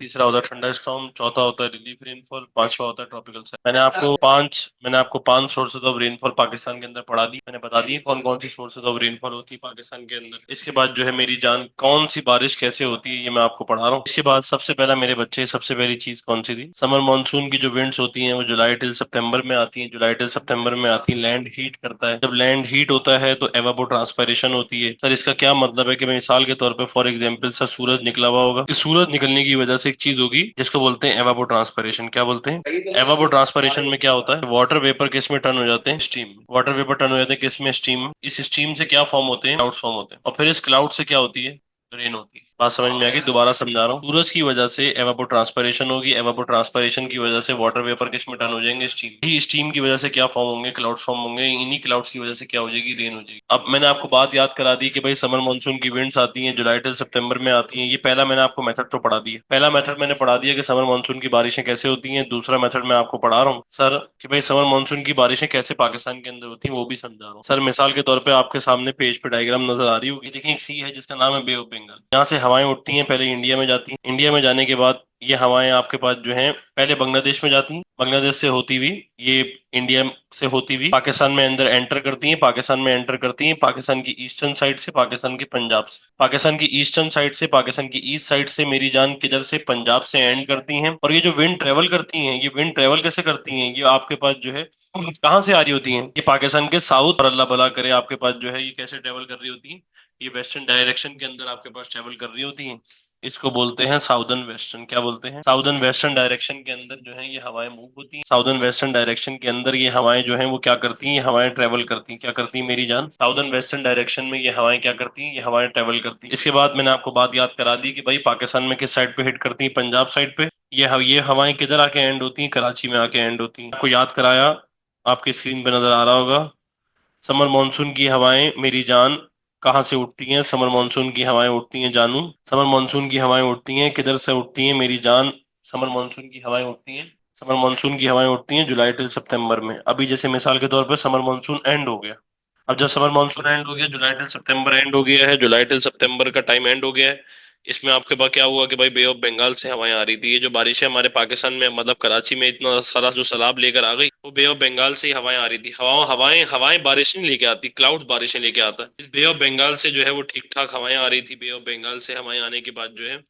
तीसरा होता है ठंडा स्टॉर्म, चौथा होता है रिलीफ रेनफॉल, पांचवा होता है ट्रॉपिकल साइक्लोन। मैंने आपको पांच सोर्सेज ऑफ रेनफॉल पाकिस्तान के अंदर पढ़ा दी। मैंने बता दी कौन कौन सी सोर्सेज ऑफ रेनफॉल होती है पाकिस्तान के अंदर। इसके बाद जो है मेरी जान कौन सी बारिश कैसे होती है ये मैं आपको पढ़ा रहा हूँ। इसके बाद सबसे पहला मेरे बच्चे सबसे पहली चीज कौन सी थी, समर मानसून की जो विंड्स होती हैं वो जुलाई टिल सितंबर में आती हैं। जुलाई टिल सितंबर में आती है, लैंड हीट करता है। जब लैंड हीट होता है तो एवापो ट्रांसपायरेशन होती है। सर इसका क्या मतलब है कि मैं मिसाल के तौर पे फॉर एग्जांपल सर सूरज निकला हुआ होगा, इस सूरज निकलने की वजह से एक चीज होगी जिसको बोलते हैं एवापो ट्रांसपायरेशन। क्या बोलते हैं? एवापो ट्रांसपायरेशन में क्या होता है, वाटर वेपर किस में टर्न हो जाते हैं, स्टीम। वाटर वेपर टर्न हो जाते हैं किस में, स्टीम में। इस स्टीम से क्या फॉर्म होते हैं, क्लाउड्स फॉर्म होते हैं। और फिर इस क्लाउड से क्या होती है, रेन होती है। बात समझ में आ गई? दोबारा समझा रहा हूँ। सूरज की वजह से एवापो ट्रांसपायरेशन होगी, एवापो ट्रांसपायरेशन की वजह से वाटर वेपर किस में टर्न हो जाएंगे, स्टीम। ही स्टीम की वजह से क्या फॉर्म होंगे, क्लाउड्स फॉर्म होंगे। इन्हीं क्लाउड्स की वजह से क्या हो जाएगी, रेन हो जाएगी। अब मैंने आपको बात याद करा दी कि भाई समर मानसून की विंड्स आती हैं, जुलाई टिल सितंबर में आती हैं। ये पहला मैंने आपको मेथड तो पढ़ा दिया। पहला मेथड मैंने पढ़ा दिया कि समर मानसून की बारिशें कैसे होती हैं। दूसरा मेथड मैं आपको पढ़ा रहा हूँ सर कि भाई समर मानसून की बारिशें कैसे पाकिस्तान के अंदर होती हैं, वो भी समझा रहा हूँ सर। मिसाल के तौर पे आपके सामने पेज पे डायग्राम नजर आ रही होगी। देखिए एक सी है जिसका नाम है बे ऑफ बंगाल। यहाँ से हवाएं उठती हैं, पहले इंडिया में जाती हैं। इंडिया में जाने के बाद ये हवाएं आपके पास जो हैं पहले बांग्लादेश में जाती हैं। बांग्लादेश से होती हुई ये इंडिया से होती हुई पाकिस्तान में अंदर एंटर करती हैं। पाकिस्तान में एंटर करती हैं पाकिस्तान की ईस्टर्न साइड से, पाकिस्तान के पंजाब से। पाकिस्तान की ईस्टर्न साइड से, पाकिस्तान की ईस्ट साइड से मेरी जान किधर से, पंजाब से एंड करती हैं। और ये जो विंड ट्रेवल करती हैं, ये विंड ट्रेवल कैसे करती हैं, ये आपके पास जो है कहाँ से आ रही होती हैं, ये पाकिस्तान के साउथ, और अल्लाह भला करे आपके पास जो है ये कैसे ट्रेवल कर रही होती हैं, ये वेस्टर्न डायरेक्शन के अंदर आपके पास ट्रेवल कर रही होती हैं। इसको बोलते हैं साउदर्न वेस्टर्न। क्या बोलते हैं? साउदर्न वेस्टर्न डायरेक्शन के अंदर जो है ये हवाएं मूव होती हैं। साउदर्न वेस्टर्न डायरेक्शन के अंदर ये हवाएं जो हैं वो क्या करती हैं, ये हवाएं ट्रेवल करती हैं। क्या करती हैं मेरी जान? साउदर्न वेस्टर्न डायरेक्शन में ये हवाएं क्या करती हैं, ये हवाएं ट्रेवल करती हैं। इसके बाद मैंने आपको बात याद करा दी कि भाई पाकिस्तान में किस साइड पे हिट करती हैं, पंजाब साइड पे। ये हवाएं किधर आके एंड होती हैं, कराची में आके एंड होती हैं। आपको याद कराया, आपकी स्क्रीन पे नजर आ रहा होगा। समर मानसून की हवाएं मेरी जान कहाँ से उठती हैं, समर मानसून की हवाएं उठती हैं जानू। समर मानसून की हवाएं उठती हैं किधर से उठती हैं मेरी जान? समर मानसून की हवाएं उठती हैं, समर मानसून की हवाएं उठती हैं जुलाई टिल सितंबर में। अभी जैसे मिसाल के तौर पर समर मानसून एंड हो गया। अब जब समर मानसून एंड हो गया, जुलाई टिल सितंबर एंड हो गया है, जुलाई टिल सितंबर का टाइम एंड हो गया है। इसमें आपके पास क्या हुआ कि भाई बे ऑफ बंगाल से हवाएं आ रही थी। ये जो बारिश है हमारे पाकिस्तान में, मतलब कराची में इतना सारा जो सैलाब लेकर आ गई, वो बे ऑफ बंगाल से ही हवाएं आ रही थी। हवाएं हवाएं बारिश नहीं लेके आती, क्लाउड्स बारिशें लेके आता है। इस बे ऑफ बंगाल से जो है वो ठीक ठाक हवाएं आ रही थी। बे ऑफ बंगाल से हवाएं आने के बाद जो है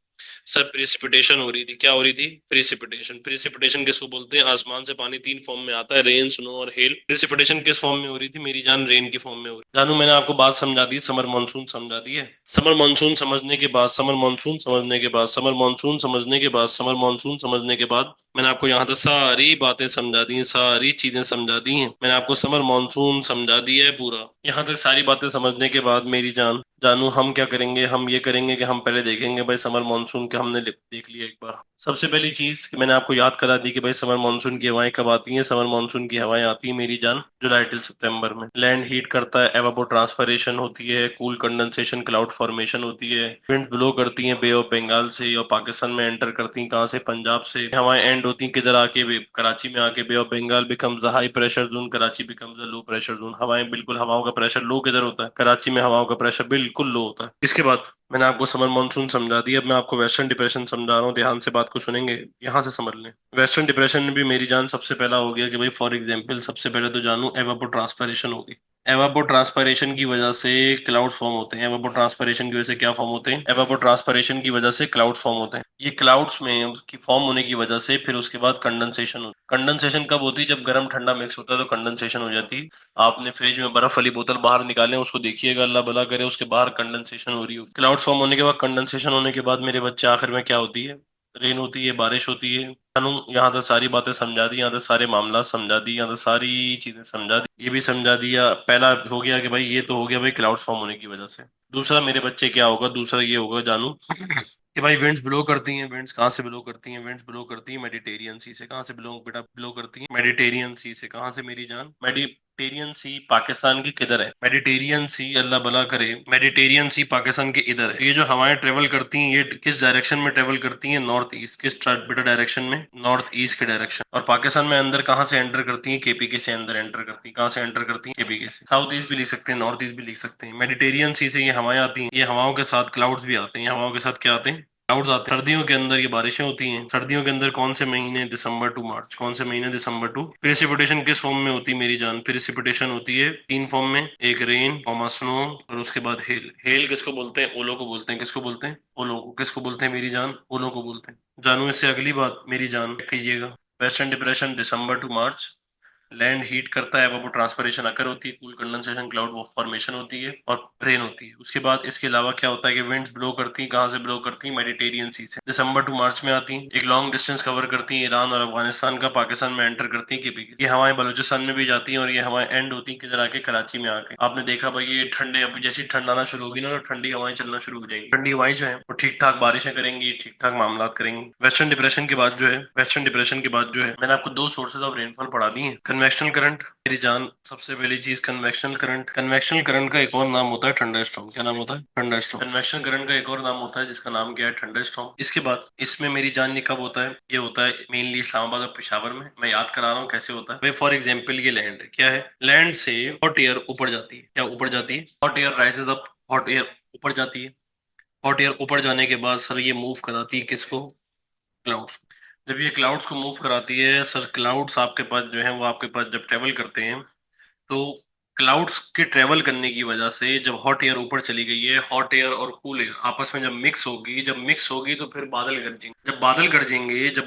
सर प्रेसिपिटेशन हो रही थी। क्या हो रही थी? प्रेसिपिटेशन। प्रेसिपिटेशन किसको बोलते हैं? आसमान से पानी तीन फॉर्म में आता है, रेन, स्नो और हेल। प्रेसिपिटेशन किस फॉर्म में हो रही थी मेरी जान? रेन की फॉर्म में हो रही। जानू मैंने आपको बात समझा दी, समर मानसून समझा दी है। समर मानसून समझने के बाद, समर मानसून समझने के बाद, समर मानसून समझने के बाद, समर मानसून समझने के बाद मैंने आपको यहाँ तक सारी बातें समझा दी हैं, सारी चीजें समझा दी हैं। मैंने आपको समर मानसून समझा दिया है पूरा। यहाँ तक सारी बातें समझने के बाद मेरी जान जानू हम क्या करेंगे, हम ये करेंगे कि हम पहले देखेंगे भाई समर मानसून के हमने देख लिया एक बार। सबसे पहली चीज कि मैंने आपको याद करा दी कि भाई समर मानसून की हवाएं कब आती हैं। समर मानसून की हवाएं आती हैं मेरी जान जुलाई टिल सितंबर में। लैंड हीट करता है, एवापो ट्रांसपरेशन होती है, कूल कंडेंसेशन, क्लाउड फॉर्मेशन होती है, विंड ब्लो करती है बे ऑफ बंगाल से और पाकिस्तान में एंटर करती हैं। कहाँ से? पंजाब से। हवाएं एंड होती हैं किधर आके? कराची में आके। Bay of Bengal becomes a high pressure zone, Karachi becomes a low pressure zone. हवाएं बिल्कुल, हवाओं का प्रेशर लो किधर होता है? कराची में हवाओं का प्रेशर बिल्कुल लो होता है। इसके बाद मैंने आपको समर मानसून समझा दिया। अब मैं आपको वेस्टर्न डिप्रेशन समझा रहा हूँ, ध्यान से बात को सुनेंगे, यहाँ से समझ लें। वेस्टर्न डिप्रेशन में भी मेरी जान सबसे पहला हो गया कि भाई फॉर एग्जांपल सबसे पहले तो जानू एवापो ट्रांसपायरेशन होगी। एवापो ट्रांसपायरेशन की वजह से क्लाउड फॉर्म होते हैं। एवापो ट्रांसपायरेशन की वजह से क्या फॉर्म होते हैं? एवापो ट्रांसपायरेशन की वजह से क्लाउड फॉर्म होते हैं। ये क्लाउड्स में उसकी फॉर्म होने की वजह से फिर उसके बाद कंडेंसेशन होती है। कंडेंसेशन कब होती है? जब गर्म ठंडा मिक्स होता है तो कंडेंसेशन हो जाती है। आपने फ्रिज में बर्फ वाली बोतल बाहर निकाले, उसको देखिएगा, अल्लाह भला करे उसके बाहर कंडेंसेशन हो रही हो। क्लाउड फॉर्म होने के बाद, कंडेंसेशन होने के बाद मेरे बच्चे आखिर में क्या होती है? रेन होती है, बारिश होती है। जानू यहाँ तक सारी बातें समझा दी, यहाँ तक सारे मामला समझा दी, यहाँ तक सारी चीजें समझा दी। ये भी समझा दिया, पहला हो गया कि भाई ये तो हो गया भाई क्लाउड फॉर्म होने की वजह से। दूसरा मेरे बच्चे क्या होगा, दूसरा ये होगा जानू कि भाई विंड्स ब्लो करती हैं। विंड्स कहाँ से ब्लो करती हैं? विंड्स ब्लो करती हैं मेडिटेरियन सी से। कहाँ से ब्लो बेटा ब्लो करती हैं? मेडिटेरियन सी से। कहाँ से मेरी जान? मेडिटेरियन सी पाकिस्तान की किधर है? मेडिटेरियन सी, अल्लाह भला करे, मेडिटेरियन सी पाकिस्तान के इधर है। ये जो हवाएं ट्रेवल करती हैं ये किस डायरेक्शन में ट्रेवल करती हैं? North east. किस बेटा डायरेक्शन में? नॉर्थ ईस्ट के डायरेक्शन। और पाकिस्तान में अंदर कहाँ से एंटर करती हैं? केपीके से अंदर एंटर करती हैं। कहाँ से एंटर करती हैं? केपीके से। साउथ ईस्ट भी लिख सकते हैं, नॉर्थ ईस्ट भी लिख सकते हैं। मेडिटेरियन सी से ये हवाएं आती हैं, ये हवाओं के साथ क्लाउड्स भी आते हैं। ये हवाओं के साथ क्या आते हैं? क्लाउड्स आते हैं सर्दियों के अंदर, ये बारिशें होती हैं सर्दियों के अंदर। कौन से महीने? दिसंबर टू मार्च। कौन से महीने? December two. प्रेसिपिटेशन किस फॉर्म में होती है मेरी जान? प्रेसिपिटेशन होती है तीन फॉर्म में, एक रेन, स्नो, और उसके बाद हेल। हेल किसको बोलते हैं? ओलो को बोलते हैं। किसको बोलते हैं? ओलो को। किसको बोलते हैं मेरी जान? ओलो को बोलते हैं। जानू इससे अगली बात मेरी जान कीजिएगा। Western depression December to March, land heat करता है, वो ट्रांसपरेशन अकर होती है, कूल कंडेंसेशन क्लाउड वो फॉर्मेशन होती है, और रेन होती है। उसके बाद इसके अलावा क्या होता है कि विंड्स ब्लो करती हैं। कहाँ से ब्लो करती हैं? मेडिटेरियन सी से। दिसंबर टू मार्च में आती हैं, एक लॉन्ग डिस्टेंस कवर करती हैं ईरान और अफगानिस्तान का, पाकिस्तान में एंटर करती हैं। ये हवाएं बलूचिस्तान में भी जाती हैं, और ये हवाएं एंड होती हैं किधर आके? कराची में आके। आपने देखा भाई ये ठंडे, अभी जैसी ठंड आना शुरू होगी ना, तो ठंडी हवाएं चलना शुरू हो जाएंगी। ठंडी हवाएं जो है वो ठीक ठाक बारिशें करेंगी, ठीक ठाक मामला करेंगी। वेस्टर्न डिप्रेशन के बाद जो है, वेस्टर्न डिप्रेशन के बाद जो है, मैंने आपको दो सोर्सेज ऑफ रेनफॉल पढ़ा दी है। कन्वेक्शनल करंट मेरी जान, सबसे पहली चीज कन्वेक्शनल करंट। कन्वेक्शनल करंट का एक और नाम होता है थंडर स्टॉर्म। क्या नाम होता है? Thunder storm. कन्वेक्शन करंट का एक और नाम होता है जिसका नाम क्या है? Thunder storm. इसके बाद इसमें मेरी जान ये कब होता है? ये होता है मेनली इस्लामाबाद और पेशावर में। मैं याद करा रहा हूँ कैसे होता है। फॉर एग्जाम्पल ये लैंड है, क्या है? लैंड से हॉट एयर ऊपर जाती है। क्या ऊपर जाती है? Hot air rises up, hot air ऊपर जाती है। हॉट एयर ऊपर जाने के बाद सर ये मूव कराती है किसको? क्लाउड्स। जब ये क्लाउड्स को मूव कराती है सर, क्लाउड्स आपके पास जो है वो आपके पास जब ट्रेवल करते हैं, तो क्लाउड्स के ट्रेवल करने की वजह से जब हॉट एयर ऊपर चली गई है, हॉट एयर और कूल एयर आपस में जब मिक्स होगी तो फिर बादल गरजेंगे। जब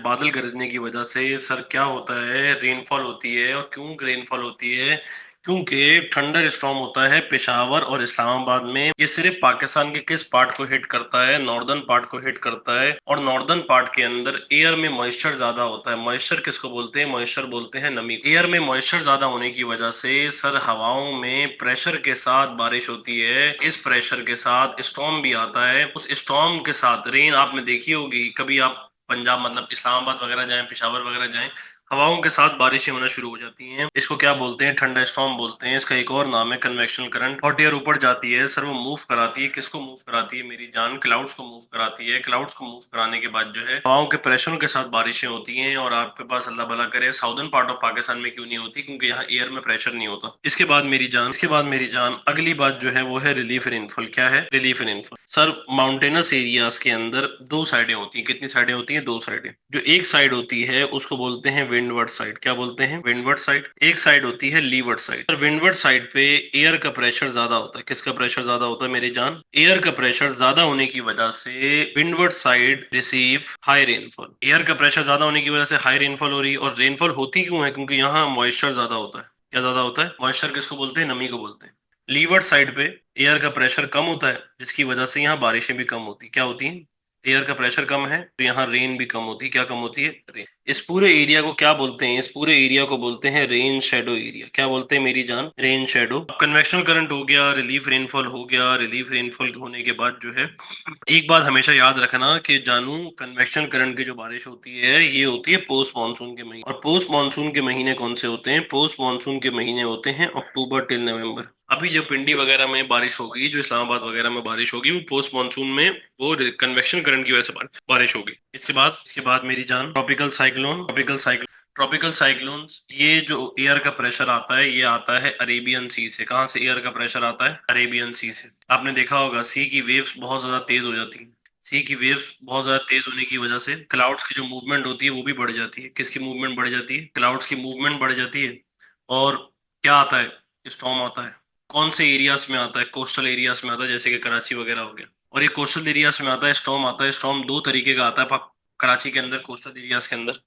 बादल गरजने की वजह से सर क्या होता है? रेनफॉल होती है। और क्यों रेनफॉल होती है? क्योंकि थंडर स्टॉर्म होता है पेशावर और इस्लामाबाद में। ये सिर्फ पाकिस्तान के किस पार्ट को हिट करता है? नॉर्दर्न पार्ट को हिट करता है। और नॉर्दर्न पार्ट के अंदर एयर में मॉइस्चर ज्यादा होता है। मॉइस्चर किसको बोलते हैं? मॉइस्चर बोलते हैं नमी। एयर में मॉइस्चर ज्यादा होने की वजह से सर हवाओं में प्रेशर के साथ बारिश होती है। इस प्रेशर के साथ स्टॉर्म भी आता है। उस स्टॉर्म के साथ रेन आपने देखी होगी। कभी आप पंजाब मतलब इस्लामाबाद वगैरह जाएं, पेशावर वगैरह जाएं, हवाओं के साथ बारिशें होना शुरू हो जाती हैं। इसको क्या बोलते हैं? ठंडा स्टॉर्म बोलते हैं। इसका एक और नाम है कन्वेक्शनल करंट। हॉट एयर ऊपर जाती है सर, वो मूव कराती है किसको? मूव कराती है मेरी जान? क्लाउड्स को मूव कराती है। क्लाउड्स को मूव कराने के बाद जो है हवाओं के प्रेशर के साथ बारिशें होती हैं। और आपके पास अल्लाह भला करे साउदर्न पार्ट ऑफ पाकिस्तान में क्यों नहीं होती? क्योंकि यहाँ एयर में प्रेशर नहीं होता। इसके बाद मेरी जान अगली बात जो है वो है रिलीफ रेनफॉल। क्या है? Relief rainfall. Sir mountainous areas के अंदर दो साइडें होती हैं। कितनी साइडें होती हैं? दो साइडें। जो एक साइड होती है उसको बोलते हैं विंडवर्ड साइड। क्या बोलते हैं? Windward side. एक साइड होती है levered side. Sir windward side पे एयर का प्रेशर ज्यादा होता है। किसका प्रेशर ज्यादा होता है मेरी जान? एयर का प्रेशर ज्यादा होने की वजह से windward side receive high rainfall. Air का प्रेशर ज्यादा होने की वजह से हाई रेनफॉल हो रही है। और रेनफॉल होती क्यों है? क्योंकि यहाँ मॉइस्चर ज्यादा होता है। क्या ज्यादा होता है? मॉइस्चर किसको बोलते हैं? नमी को बोलते हैं। लीवर्ड साइड पे एयर का प्रेशर कम होता है, जिसकी वजह से यहाँ बारिशें भी कम होती। क्या होती हैं? एयर का प्रेशर कम है तो यहाँ रेन भी कम होती। क्या कम होती है? रेन। इस पूरे एरिया को क्या बोलते हैं? इस पूरे एरिया को बोलते हैं रेन शेडो एरिया। क्या बोलते हैं मेरी जान? Rain shadow. कन्वेक्शनल करंट हो गया, रिलीफ रेनफॉल हो गया। रिलीफ रेनफॉल होने के बाद जो है, एक बात हमेशा याद रखना कि जानू, कन्वेक्शन करंट की जो बारिश होती है ये होती है पोस्ट मानसून के महीने। और पोस्ट मानसून के महीने कौन से होते हैं? पोस्ट मानसून के महीने होते हैं अक्टूबर टिल नवंबर। अभी जो पिंडी वगैरह में बारिश होगी, जो इस्लामाबाद वगैरह में बारिश होगी, वो पोस्ट मानसून में वो कन्वेक्शन करंट की वजह से बारिश होगी। इसके बाद मेरी जान ट्रॉपिकल साइक्लोन्स, ये जो एयर का प्रेशर आता है ये आता है अरेबियन सी से। कहाँ से एयर का प्रेशर आता है? अरेबियन सी से। आपने देखा होगा सी की वेव्स बहुत ज्यादा तेज हो जाती है। सी की वेव्स बहुत ज्यादा तेज होने की वजह से क्लाउड्स की जो मूवमेंट होती है वो भी बढ़ जाती है। किसकी मूवमेंट बढ़ जाती है? क्लाउड्स की मूवमेंट बढ़ जाती है। और क्या आता है? स्टॉर्म आता है। कौन से एरियाज में आता है? कोस्टल एरियाज में आता है, जैसे कि कराची वगैरह हो गया। और ये कोस्टल एरियाज में आता है, स्टॉर्म आता है। स्टॉर्म दो तरीके का आता है कराची के अंदर, कोस्टल एरियाज के अंदर।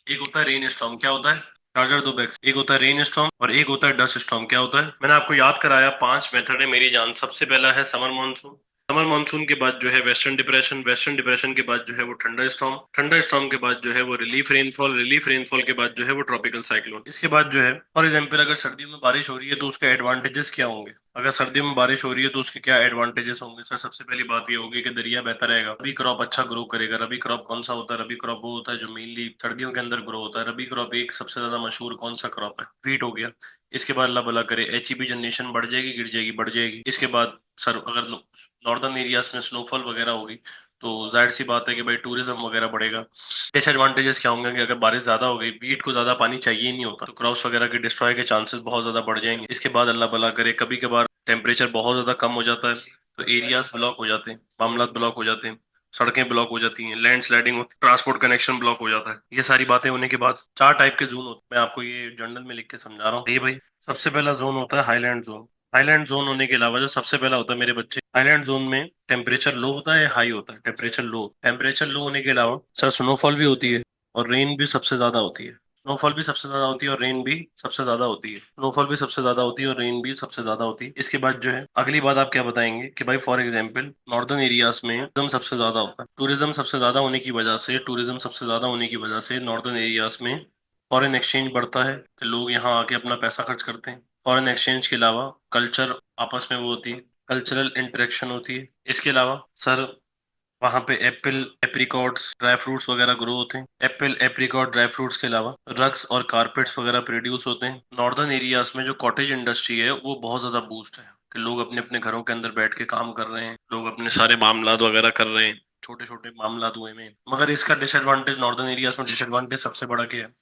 एक होता है रेन स्टॉर्म। क्या होता है? चार्जर दो बैग्स। एक होता है रेन स्टॉर्म और एक होता है डस्ट स्टॉर्म। क्या होता है? मैंने आपको याद कराया 5 मेथड है मेरी जान। सबसे पहला है समर मानसून। समर मानसून के बाद जो है वेस्टर्न डिप्रेशन। वेस्टर्न डिप्रेशन के बाद जो है वो ठंडा स्टॉर्म। ठंडा स्टॉर्म के बाद जो है वो रिलीफ रेनफॉल। रिलीफ रेनफॉल के बाद जो है वो ट्रॉपिकल साइक्लोन। इसके बाद जो है, फॉर एग्जाम्पल, अगर सर्दियों में बारिश हो रही है तो उसके एडवांटेजेस क्या होंगे? अगर सर्दियों में बारिश हो रही है तो उसके क्या एडवांटेजेस होंगे? सर सबसे पहली बात ये होगी कि दरिया बहता रहेगा। रबी क्रॉप अच्छा ग्रो करेगा। रबी क्रॉप कौन सा होता है? रबी क्रॉप वो होता है जो मेनली सर्दियों के अंदर ग्रो होता है। रबी क्रॉप एक सबसे ज्यादा मशहूर कौन सा क्रॉप है? व्हीट हो गया। इसके बाद अल्लाह भला करे HEB जनरेशन बढ़ जाएगी, गिर जाएगी? बढ़ जाएगी। इसके बाद सर अगर नॉर्दर्न एरियाज में स्नोफॉल वगैरह होगी तो जाहिर सी बात है कि भाई टूरिज्म वगैरह बढ़ेगा। डिसएडवांटेजेस क्या होंगे? कि अगर बारिश ज्यादा हो गई, वीट को ज्यादा पानी चाहिए ही नहीं होता, तो क्रॉप्स वगैरह के डिस्ट्रॉय के चांसेस बहुत ज्यादा बढ़ जाएंगे। इसके बाद अल्लाह भला करे कभी कभार टेम्परेचर बहुत ज्यादा कम हो जाता है तो एरियाज ब्लॉक हो जाते हैं, मामला ब्लॉक हो जाते हैं। सड़कें ब्लॉक हो जाती हैं, लैंड स्लाइडिंग होती है, ट्रांसपोर्ट कनेक्शन ब्लॉक हो जाता है। ये सारी बातें होने के बाद 4 टाइप के जोन होते हैं, मैं आपको ये जर्नल में लिख के समझा रहा हूँ। ये भाई, सबसे पहला जोन होता है हाईलैंड जोन। हाईलैंड जोन होने के अलावा जो सबसे पहला होता है मेरे बच्चे, हाईलैंड जोन में टेम्परेचर लो होता है, हाई होता है। टेम्परेचर लो होने के अलावा सर स्नोफॉल भी होती है और रेन भी सबसे ज्यादा होती है। स्नोफॉल भी सबसे ज्यादा होती है और रेन भी सबसे ज्यादा होती है। स्नोफॉल भी सबसे ज्यादा होती है और रेन भी सबसे ज्यादा होती है। इसके बाद जो है अगली बात आप क्या बताएंगे कि भाई फॉर एग्जांपल नॉर्दर्न एरियाज में टूरिज्म सबसे ज्यादा होता है। टूरिज्म सबसे ज्यादा होने की वजह से नॉर्दर्न एरियाज में फॉरेन एक्सचेंज बढ़ता है कि लोग यहाँ आके अपना पैसा खर्च करते हैं। फॉरेन एक्सचेंज के अलावा कल्चर आपस में वो होती है, कल्चरल इंटरेक्शन होती है। इसके अलावा सर वहां पे एप्पल, एप्रिकॉट्स, ड्राई फ्रूट्स वगैरह ग्रो होते हैं। एप्पल, एप्रिकॉट, ड्राई फ्रूट्स के अलावा रग्स और कारपेट्स वगैरह प्रोड्यूस होते हैं। नॉर्दर्न एरियाज में जो कॉटेज इंडस्ट्री है वो बहुत ज्यादा बूस्ट है कि लोग अपने अपने घरों के अंदर बैठ के काम कर रहे हैं, लोग अपने सारे मामलात वगैरह कर रहे हैं, छोटे छोटे मामलात हुए में। मगर इसका डिसएडवांटेज, नॉर्दर्न एरियाज में डिसएडवांटेज सबसे बड़ा क्या है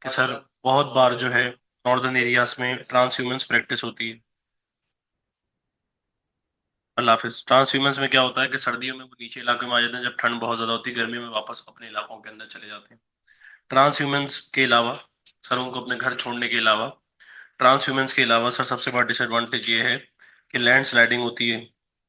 कि सर बहुत बार जो है नॉर्दर्न एरियाज में ट्रांस ह्यूमंस प्रैक्टिस होती है। अल्लाह हाफिज। ट्रांस ह्यूमंस में क्या होता है कि सर्दियों में वो नीचे इलाके में आ जाते हैं, जब ठंड बहुत ज्यादा होती है गर्मी में वापस अपने इलाकों के अंदर चले जाते हैं। ट्रांस ह्यूमंस के अलावा सर उनको अपने घर छोड़ने के अलावा, ट्रांस ह्यूमंस के अलावा सर सबसे बड़ा डिसएडवांटेज ये है कि लैंड स्लाइडिंग होती है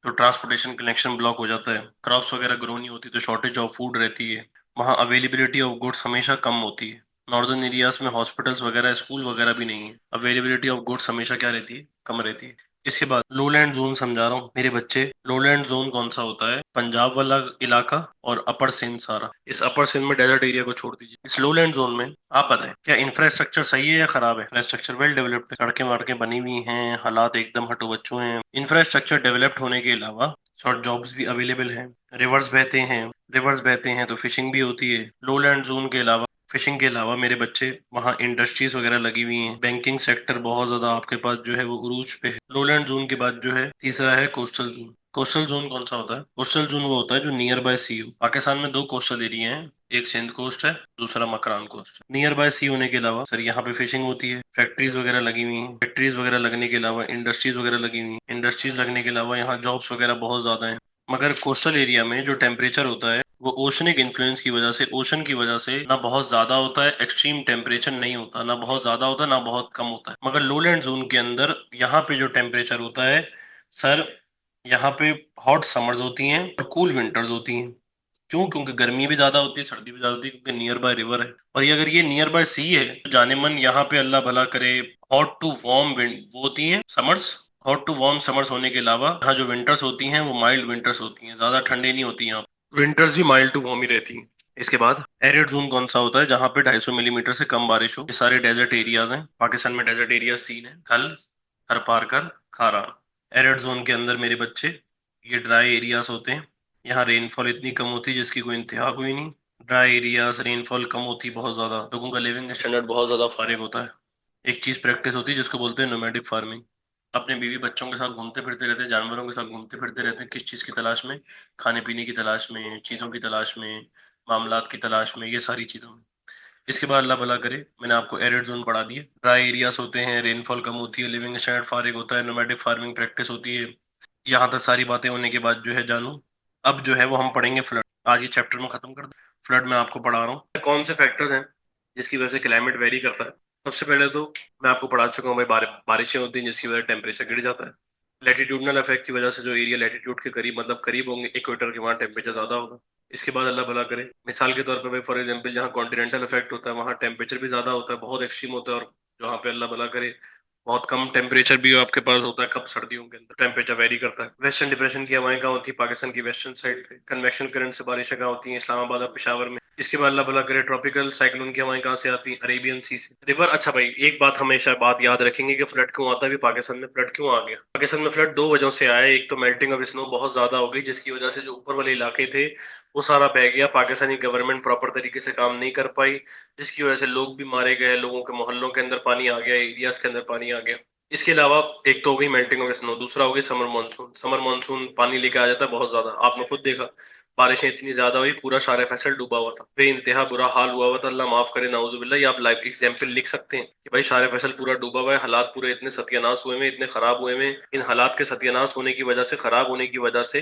तो ट्रांसपोर्टेशन कनेक्शन ब्लॉक हो जाता है। क्रॉप्स वगैरह ग्रो नहीं होती तो शॉर्टेज ऑफ फूड रहती है। वहाँ अवेलेबिलिटी ऑफ गुड्स हमेशा कम होती है। नॉर्दर्न एरियाज में हॉस्पिटल्स वगैरह, स्कूल वगैरह भी नहीं है। अवेलेबिलिटी ऑफ गुड्स हमेशा क्या रहती है, कम रहती है। इसके बाद लोलैंड जोन समझा रहा हूँ मेरे बच्चे। लोलैंड जोन कौन सा होता है, पंजाब वाला इलाका और अपर सिंध सारा। इस अपर सिंध में डेजर्ट एरिया को छोड़ दीजिए। इस लोलैंड जोन में आप बताएं क्या इंफ्रास्ट्रक्चर सही है या खराब है। इंफ्रास्ट्रक्चर वेल डेवलप्ड, सड़कें वड़कें बनी हुई हैं, हालात एकदम हटो बच्चों हैं। इंफ्रास्ट्रक्चर डेवलप्ड होने के अलावा शॉर्ट जॉब्स भी अवेलेबल हैं। रिवर्स बहते हैं तो फिशिंग भी होती है। लोलैंड जोन के अलावा, फिशिंग के अलावा मेरे बच्चे वहाँ इंडस्ट्रीज वगैरह लगी हुई हैं। बैंकिंग सेक्टर बहुत ज्यादा आपके पास जो है वो उरूज पे है। लोलैंड जोन के बाद जो है तीसरा है कोस्टल जोन। कोस्टल जोन कौन सा होता है, कोस्टल जोन वो होता है जो नियर बाय सी हो। पाकिस्तान में दो कोस्टल एरिया हैं, एक सिंध कोस्ट है, दूसरा मकरान कोस्ट है। नियर बाय सी होने के अलावा सर यहाँ पे फिशिंग होती है, फैक्ट्रीज वगैरह लगी हुई हैं। फैक्ट्रीज वगैरह लगने के अलावा इंडस्ट्रीज वगैरह लगी हुई हैं। इंडस्ट्रीज लगने के अलावा यहाँ जॉब्स वगैरह बहुत ज्यादा हैं। मगर कोस्टल एरिया में जो टेम्परेचर होता है वो ओशनिक इन्फ्लुएंस की वजह से, ओशन की वजह से ना बहुत ज्यादा होता है, एक्सट्रीम टेम्परेचर नहीं होता, ना बहुत ज्यादा होता है ना बहुत कम होता है। मगर लोलैंड जोन के अंदर यहाँ पे जो टेम्परेचर होता है सर, यहाँ पे हॉट समर्स होती हैं और कूल विंटर्स होती हैं। क्यों, क्योंकि गर्मी भी ज्यादा होती है, सर्दी भी ज्यादा होती है, क्योंकि नियर बाय रिवर है। और ये अगर ये नियर बाय सी है तो जाने मन यहाँ पे अल्लाह भला करे हॉट टू वार्म विंड वो होती हैं summers. Hot to warm summers होने के अलावा यहाँ जो विंटर्स होती हैं वो माइल्ड विंटर्स होती हैं, ज्यादा ठंडी नहीं होती यहाँ। विंटर्स भी माइल्ड टू वार्म ही रहती हैं। इसके बाद एरिड जोन कौन सा होता है, जहाँ पे 250 मिलीमीटर से कम बारिश हो। ये सारे डेजर्ट एरियाज हैं। पाकिस्तान में डेजर्ट एरियाज 3 हैं, हल, हर पारकर, खारा। एरिड जोन के अंदर मेरे बच्चे ये ड्राई एरियाज होते हैं। यहाँ रेनफॉल इतनी कम होती है जिसकी कोई इंतहा कोई नहीं। ड्राई एरियाज, रेनफॉल कम होती है बहुत ज्यादा, लोगों का लिविंग स्टैंडर्ड बहुत ज्यादा फारिग होता है। एक चीज प्रैक्टिस होती है जिसको बोलते हैं नोमैडिक फार्मिंग। अपने बीवी बच्चों के साथ घूमते फिरते रहते हैं, जानवरों के साथ घूमते फिरते रहते हैं। किस चीज की तलाश में, खाने पीने की तलाश में, चीजों की तलाश में, मामलात की तलाश में, ये सारी चीजों में। इसके बाद अल्लाह भला करे मैंने आपको एरिड जोन पढ़ा दिए। ड्राई एरियाज होते हैं, रेनफॉल कम होती है, लिविंग स्टैंडर्ड फारिग होता है, नोमैडिक फार्मिंग प्रैक्टिस होती है। यहाँ तक सारी बातें होने के बाद जो है जानू, अब जो है वो हम पढ़ेंगे फ्लड। आज ये चैप्टर में खत्म कर दो। फ्लड मैं आपको पढ़ा रहा हूँ कौन से फैक्टर्स हैं जिसकी वजह से क्लाइमेट वेरी करता है। सबसे पहले तो मैं आपको पढ़ा चुका हूँ भाई, बारिशें होती हैं जिसकी वजह से टेम्परेचर गिर जाता है। लैटिट्यूडनल इफेक्ट की वजह से जो एरिया लैटिट्यूड के करीब, मतलब करीब होंगे इक्वेटर के, वहाँ टेम्परेचर ज्यादा होगा। इसके बाद अल्लाह भला करे, मिसाल के तौर पर भाई फॉर एग्जांपल जहाँ कॉन्टिनेंटल इफेक्ट होता है वहाँ टेम्परेचर भी ज्यादा होता है, बहुत एक्सट्रीम होता है। और जहाँ पे अल्लाह भला करे बहुत कम टेम्परेचर भी आपके पास होता है, कब सर्दियों के अंदर टेम्परेचर वेरी करता है। वेस्टर्न डिप्रेशन की हवाएं कहाँ होती है, पाकिस्तान की वेस्टर्न साइड पे। कन्वेक्शन करंट से बारिशें कहाँ होती हैं, इस्लामाबाद और पेशावर में। इसके बाद अल्लाह भला करे ट्रॉपिकल साइक्लोन की हवाएं कहाँ से आती हैं, अरेबियन सी से। रिवर, अच्छा भाई एक बात हमेशा बात याद रखेंगे कि फ्लड क्यों आता है, भी पाकिस्तान में फ्लड क्यों आ गया। पाकिस्तान में फ्लड दो वजहों से आया, एक तो मेल्टिंग ऑफ स्नो बहुत ज्यादा हो गई जिसकी वजह से जो ऊपर वाले इलाके थे वो सारा बह गया। पाकिस्तानी गवर्नमेंट प्रॉपर तरीके से काम नहीं कर पाई जिसकी वजह से लोग भी मारे गए, लोगों के मोहल्लों के अंदर पानी आ गया, एरियाज के अंदर पानी आ गया। इसके अलावा एक तो हो गई मेल्टिंग ऑफ स्नो, दूसरा हो गई समर मानसून। समर मानसून पानी लेके आ जाता है बहुत ज्यादा, आपने खुद देखा बारिशें इतनी ज्यादा हुई पूरा शार फैसल डूबा हुआ था, बेइंतहा बुरा हाल हुआ हुआ था। अल्लाह माफ करे, नाउजुबिल्ला। ये आप लाइव एग्जाम्पल लिख सकते हैं कि भाई शार फैसल पूरा डूबा हुआ है, हालात पूरे इतने सत्यानाश हुए में, इतने खराब हुए में। इन हालात के सत्यानाश होने की वजह से, खराब होने की वजह से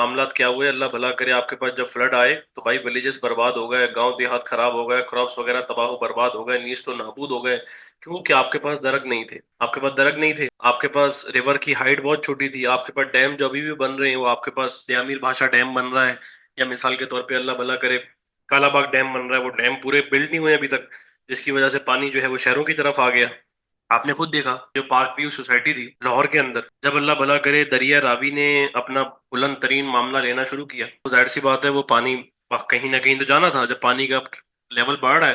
मामलात क्या हुए, अल्लाह भला करे। आपके पास जब फ्लड आए तो भाई विलेजेस बर्बाद हो गए, गांव देहात खराब हो गए, क्रॉप्स वगैरह तबाह बर्बाद हो गए, नीज तो नाबूद हो गए। क्यों? कि आपके पास दरख्त नहीं थे। आपके पास दरख्त नहीं थे, आपके पास रिवर की हाइट बहुत छोटी थी, आपके पास डैम जो अभी भी बन रहे हैं वो आपके पास दयामीर भाषा डैम बन रहा है, या मिसाल के तौर पे अल्लाह भला करे कालाबाग डैम बन रहा है, वो डैम पूरे बिल्ड नहीं हुए अभी तक, जिसकी वजह से पानी जो है वो शहरों की तरफ आ गया। आपने खुद देखा जो पार्क व्यू सोसाइटी थी लाहौर के अंदर, जब अल्लाह भला करे दरिया रावी ने अपना बुलंद तरीन मामला लेना शुरू किया, तो जाहिर सी बात है वो पानी कहीं ना कहीं तो जाना था। जब पानी का लेवल बढ़ रहा है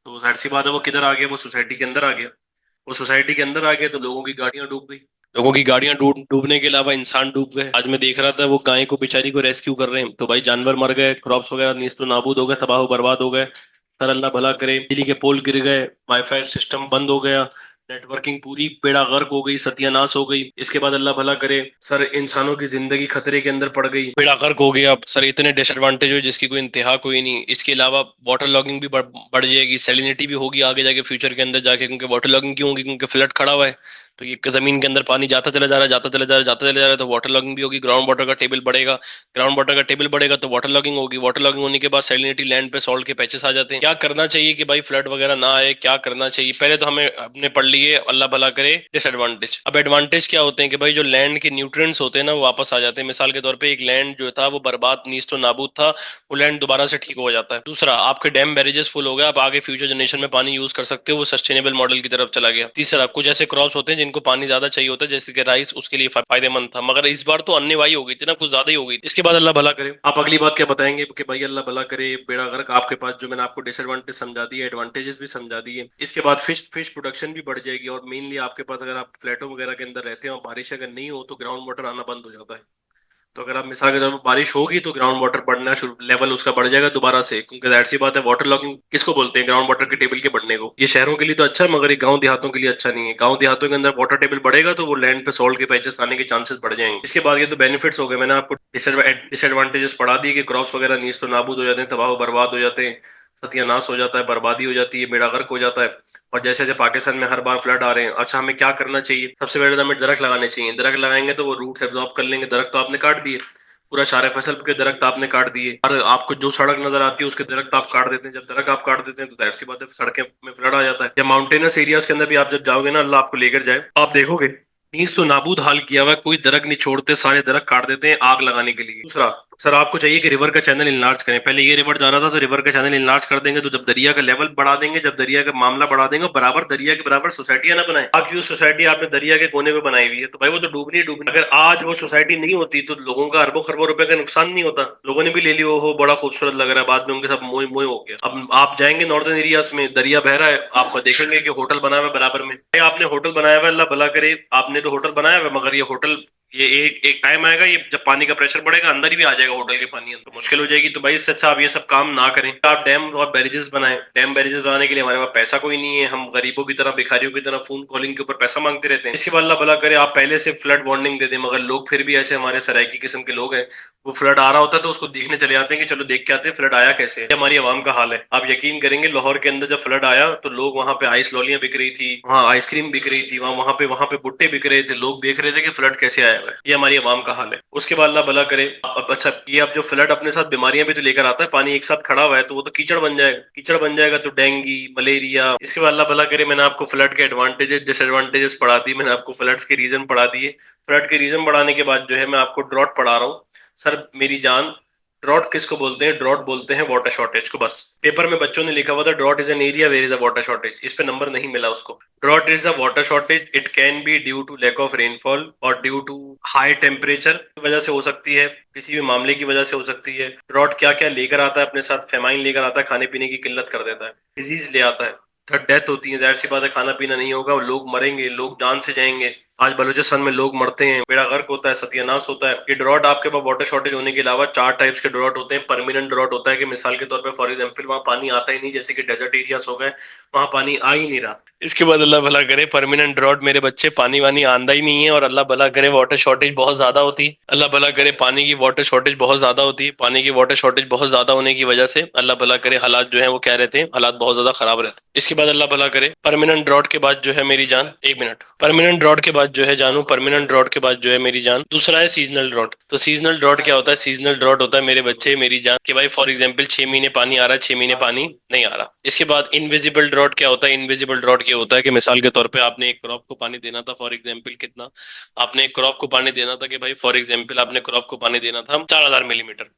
तो जाहिर सी बात है वो किधर आ गया, वो सोसाइटी के अंदर आ गया। वो सोसाइटी के अंदर आ गया तो लोगों की गाड़ियां डूब गई, लोगों की गाड़ियां डूबने के अलावा इंसान डूब गए। आज मैं देख रहा था वो गाय को बेचारी को रेस्क्यू कर रहे हैं, तो भाई जानवर मर गए, क्रॉप्स वगैरह नीस तो नाबूद हो गए, तबाह बर्बाद हो गए। सर अल्लाह भला करे बिजली के पोल गिर गए, वाईफाई सिस्टम बंद हो गया, नेटवर्किंग पूरी बेड़ा गर्क हो गई, सत्यानाश हो गई। इसके बाद अल्लाह भला करे सर इंसानों की जिंदगी खतरे के अंदर पड़ गई, बेड़ा गर्क हो गया। अब सर इतने डिसएडवांटेज हो जिसकी कोई इंतहा कोई नहीं। इसके अलावा वाटर लॉगिंग भी बढ़ जाएगी, सैलिनिटी भी होगी आगे जाके फ्यूचर के अंदर जाके, क्योंकि वाटर लॉगिंग क्यों होगी? क्योंकि फ्लड खड़ा हुआ है, तो ये जमीन के अंदर पानी जाता चला जा रहा है, जाता चला जा रहा है, जाता चला जा रहा है, तो वाटर लॉगिंग भी होगी, ग्राउंड वाटर का टेबल बढ़ेगा, ग्राउंड वाटर का टेबल बढ़ेगा तो वाटर लॉगिंग होगी, वाटर लॉगिंग होने के बाद सैलिनिटी लैंड पे सॉल्ट के पैचेस आ जाते हैं। क्या करना चाहिए कि भाई फ्लड वगैरह ना आए? क्या करना चाहिए? पहले तो हमें अपने पढ़ लिए अल्लाह भला करे डिसएडवांटेज। अब एडवांटेज क्या होते हैं कि भाई जो लैंड के न्यूट्रिएंट्स होते हैं ना वो वापस आ जाते हैं। मिसाल के तौर पे एक लैंड जो था वो बर्बाद नीस तो नाबूद था, वो लैंड दोबारा से ठीक हो जाता है। दूसरा, आपके डैम बैरेजेस फुल हो गए, आप आगे फ्यूचर जनरेशन में पानी यूज कर सकते हो, वो सस्टेनेबल मॉडल की तरफ चला गया। तीसरा, कुछ ऐसे क्रॉप्स होते हैं जिनको पानी ज्यादा चाहिए होता है, जैसे कि राइस, उसके लिए फायदेमंद था, मगर इस बार तो अन्यवाही हो गई थी ना, कुछ ज्यादा ही हो गई। इसके बाद अल्लाह भला करे, आप अगली बात क्या बताएंगे कि भाई अल्लाह भला करे बेड़ा गर्क। आपके पास जो मैंने आपको डिसएडवांटेज समझा दिए, एडवांटेजेस भी समझा दिए। इसके बाद फिश प्रोडक्शन भी बढ़ जाएगी, और मेनली आपके पास अगर आप फ्लैटों वगैरह के अंदर रहते हो, बारिश अगर नहीं हो तो ग्राउंड वाटर आना बंद हो जाता है। तो अगर आप मिसाल के तौर पर बारिश होगी तो ग्राउंड वाटर बढ़ना शुरू, लेवल उसका बढ़ जाएगा दोबारा से, क्योंकि जाहिर सी बात है वाटर लॉगिंग किसको बोलते हैं? ग्राउंड वाटर के टेबल के बढ़ने को। ये शहरों के लिए तो अच्छा है, मगर ये गांव देहातों के लिए अच्छा नहीं है। गांव देहातों के अंदर वाटर टेबल बढ़ेगा तो वो लैंड पे सॉल्ट के पैचेस आने के चांसेस बढ़ जाएंगे। इसके बाद ये तो बेनिफिट्स हो गए, मैंने आपको डिसएडवांटेजेस पढ़ा दिए कि क्रॉप्स वगैरह नीज तो नाबूद हो जाते हैं, तबाह बर्बाद हो जाते हैं, सत्यानाश हो जाता है, बर्बादी हो जाती है, बेड़ा गर्क हो जाता है। और जैसे जैसे पाकिस्तान में हर बार फ्लड आ रहे हैं, अच्छा हमें क्या करना चाहिए? सबसे पहले तो हमें दरख्त लगाने चाहिए। दरख्त लगाएंगे तो वो रूट्स एब्जॉर्ब कर लेंगे। दरख्त तो आपने काट दिए, पूरा शार फैसल के दरख्त आपने काट दिए, और आपको जो सड़क नजर आती है उसके दरख्त आप काट देते हैं। जब दरख्त आप काट देते हैं तो जाहिर सी बात है सड़कें में फ्लड आ जाता है। या माउंटेनस एरियाज के अंदर भी आप जब जाओगे ना, अल्लाह आपको लेकर जाए, आप देखोगे नीज तो नाबूद हाल किया हुआ है, कोई दरख्त नहीं छोड़ते, सारे दरख्त काट देते हैं आग लगाने के लिए। दूसरा, सर आपको चाहिए कि रिवर का चैनल इनलार्ज करें। पहले ये रिवर जा रहा था तो रिवर का चैनल इनलार्ज कर देंगे, तो जब दरिया का लेवल बढ़ा देंगे, जब दरिया का मामला बढ़ा देंगे, बराबर दरिया के बराबर सोसाइटियां ना बनाए। आज जो सोसाइटी आपने दरिया के कोने पे बनाई हुई है तो भाई वो तो डूबनी ही डूबनी। अगर आज वो सोसाइटी नहीं होती तो लोगों का अरबों खरबों रुपए का नुकसान नहीं होता, लोगों ने भी ले लिया, हो बड़ा खूबसूरत लग रहा है, बाद में उनके साथ मोह मोह हो गया। अब आप जाएंगे नॉर्दर्न एरियाज में, दरिया बह रहा है, आप देखेंगे कि होटल बना हुआ है बराबर में। आपने होटल बनाया हुआ है, अल्लाह भला करे, आपने तो होटल बनाया हुआ है, मगर ये होटल, ये एक एक टाइम आएगा, ये जब पानी का प्रेशर बढ़ेगा अंदर ही भी आ जाएगा होटल के पानी, तो मुश्किल हो जाएगी। तो भाई इससे अच्छा आप ये सब काम ना करें, आप डैम और बैरेजेस बनाएं। डैम बैरेजेस बनाने के लिए हमारे पास पैसा कोई नहीं है, हम गरीबों की तरह, भिखारियों की तरह फोन कॉलिंग के ऊपर पैसा मांगते रहते हैं। इसके बाद अल्लाह भला करे आप पहले से फ्लड वार्निंग दे दें, मगर लोग फिर भी ऐसे हमारे सराइकी किस्म के लोग हैं, वो फ्लड आ रहा होता है तो उसको देखने चले जाते हैं कि चलो देख के आते हैं फ्लड आया कैसे है। ये हमारी आवाम का हाल है। आप यकीन करेंगे लाहौर के अंदर जब फ्लड आया तो लोग वहां पे आइस लॉलियां बिक रही थी, वहां आइसक्रीम बिक रही थी, वहां पे भुट्टे बिक रहे थे, लोग देख रहे थे कि फ्लड कैसे आया हुआ है। ये हमारी आवाम का हाल है। उसके बाद अल्लाह भला करे अब अच्छा, ये अब जो फ्लड अपने साथ बीमारियां भी तो लेकर आता है, पानी एक साथ खड़ा हुआ है तो वो तो कीचड़ बन जाएगा, कीचड़ बन जाएगा तो डेंगू मलेरिया। इसके बाद अल्लाह भला करे मैंने आपको फ्लड के एडवांटेजेस डिसएडवांटेजेस पढ़ा दी, मैंने आपको फ्लड्स के रीजन पढ़ा दिए। फ्लड के रीजन बढ़ाने के बाद जो है मैं आपको ड्रॉट पढ़ा रहा हूँ। सर मेरी जान, ड्रॉट किसको बोलते हैं? ड्रॉट बोलते हैं वाटर शॉर्टेज को। बस पेपर में बच्चों ने लिखा हुआ था drought is an area where is a water shortage, इस पे नंबर नहीं मिला उसको। Drought is a water shortage, it can be due to lack of rainfall और ड्यू टू हाई टेम्परेचर की वजह से हो सकती है, किसी भी मामले की वजह से हो सकती है। ड्रॉट क्या क्या लेकर आता है अपने साथ? फेमाइन लेकर आता है, खाने पीने की किल्लत कर देता है, डिजीज ले आता है, थर्ड डेथ होती है, जाहिर सी बात है खाना पीना नहीं होगा, लोग मरेंगे, लोग जान से जाएंगे। आज बलूचिस्तान में लोग मरते हैं, बेड़ा गर्क होता है, सत्यानाश होता है। ये ड्रॉट आपके पास वाटर शॉर्टेज होने के अलावा चार टाइप्स के ड्रॉट होते हैं। परमानेंट ड्रॉट होता है कि मिसाल के तौर पे फॉर एग्जांपल वहां पानी आता ही नहीं, जैसे कि डेजर्ट एरियाज हो गए, वहां पानी आ ही नहीं रहा। इसके बाद अल्लाह भला करे परमानेंट ड्रॉट, मेरे बच्चे पानी वानी आंदा ही नहीं है, और अल्लाह भला करे वाटर शॉर्टेज बहुत ज्यादा होती है। अल्लाह भला करे पानी की वाटर शॉर्टेज बहुत ज्यादा होती है। पानी की वाटर शॉर्टेज बहुत ज्यादा होने की वजह से अल्लाह भला करे हालात जो है वो क्या रहते हैं, हालात बहुत ज्यादा खराब रहते हैं। इसके बाद अल्लाह भला करे परमानेंट ड्रॉट के बाद जो है मेरी जान, एक मिनट, परमानेंट ड्रॉट के बाद जो है जानू, परमानेंट ड्रॉट के बाद जो है मेरी जान, दूसरा है सीजनल ड्रॉट। तो सीजनल ड्रॉट क्या होता है? सीजनल ड्रॉट होता है मेरे बच्चे मेरी जान कि भाई फॉर एग्जाम्पल 6 महीने पानी आ रहा है, 6 महीने पानी नहीं आ रहा। इसके बाद इनविजिबल ड्रॉट क्या होता है? इनविजिबल ड्रॉट ये होता है कि मिसाल के तौर पे आपने एक क्रॉप को पानी देना था, फॉर एग्जाम्पल कितना, आपने एक क्रॉप को पानी देना था कि भाई फॉर एग्जाम्पल आपने क्रॉप को पानी देना था 4000 मिलीमीटर,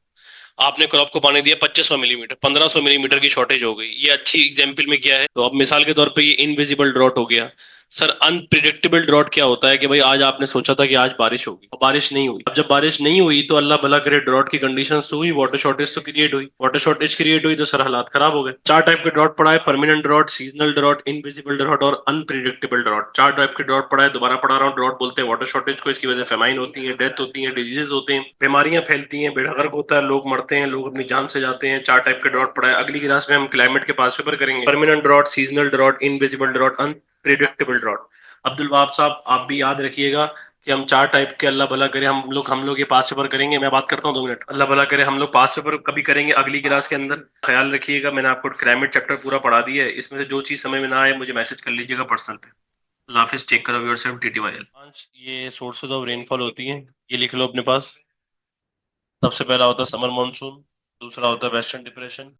आपने क्रॉप को पानी दिया 2500 मिलीमीटर, 1500 मिलीमीटर की शॉर्टेज हो गई। ये अच्छी एग्जाम्पल में क्या है? तो अब मिसाल के तौर पे ये इनविजिबल ड्रॉट हो गया। सर अनप्रिडिक्टेबल ड्रॉट क्या होता है कि भाई आज आपने सोचा था कि आज बारिश होगी और बारिश नहीं हुई। अब जब बारिश नहीं हुई तो अल्लाह भला करे ड्रॉट की कंडीशंस तो हुई, वाटर शॉर्टेज तो क्रिएट हुई, वाटर शॉर्टेज क्रिएट हुई तो सर हालात खराब हो गए। चार टाइप के ड्रॉट पढ़ा है, permanent drought, seasonal drought, invisible drought और अनप्रिडिक्टेबल ड्रॉट। चार टाइप के ड्रॉट पढ़ा है, दोबारा पढ़ा रहा हूँ। ड्रॉट बोलते हैं वाटर शॉर्टेज को, इसकी वजह से फेमाइन होती है, डेथ होती है, डिजीजेस होते हैं, बीमारियां फैलती हैं, बेड़गर्क होता है, लोग मरते हैं, लोग अपनी जान से जाते हैं। चार टाइप के ड्रॉट पढ़ा है। अगली क्लास में हम क्लाइमेट के पास पेपर करेंगे, permanent drought, seasonal drought, invisible drought, unpredictable drought. Abdul Wahab sahab आप भी याद रखिएगा कि हम चार टाइप के, अल्लाह भला करे हम लोग ये पास पेपर करेंगे। मैं बात करता हूँ 2 मिनट, अल्लाह भला करे हम लोग पास पेपर कभी करेंगे अगली क्लास के अंदर। ख्याल रखिएगा, मैंने आपको क्लाइमेट चैप्टर पूरा पढ़ा दिया है, इसमें से जो चीज समझ में ना आए मुझे मैसेज कर लीजिएगा पर्सनल पे। अल्लाह हाफिज, टेक केयर ऑफ योरसेल्फ, टीटीवाईएल। पांच ये सोर्सेज ऑफ रेनफॉल होती हैं, ये लिख लो अपने पास। सबसे पहला होता है समर मानसून, दूसरा होता है वेस्टर्न डिप्रेशन,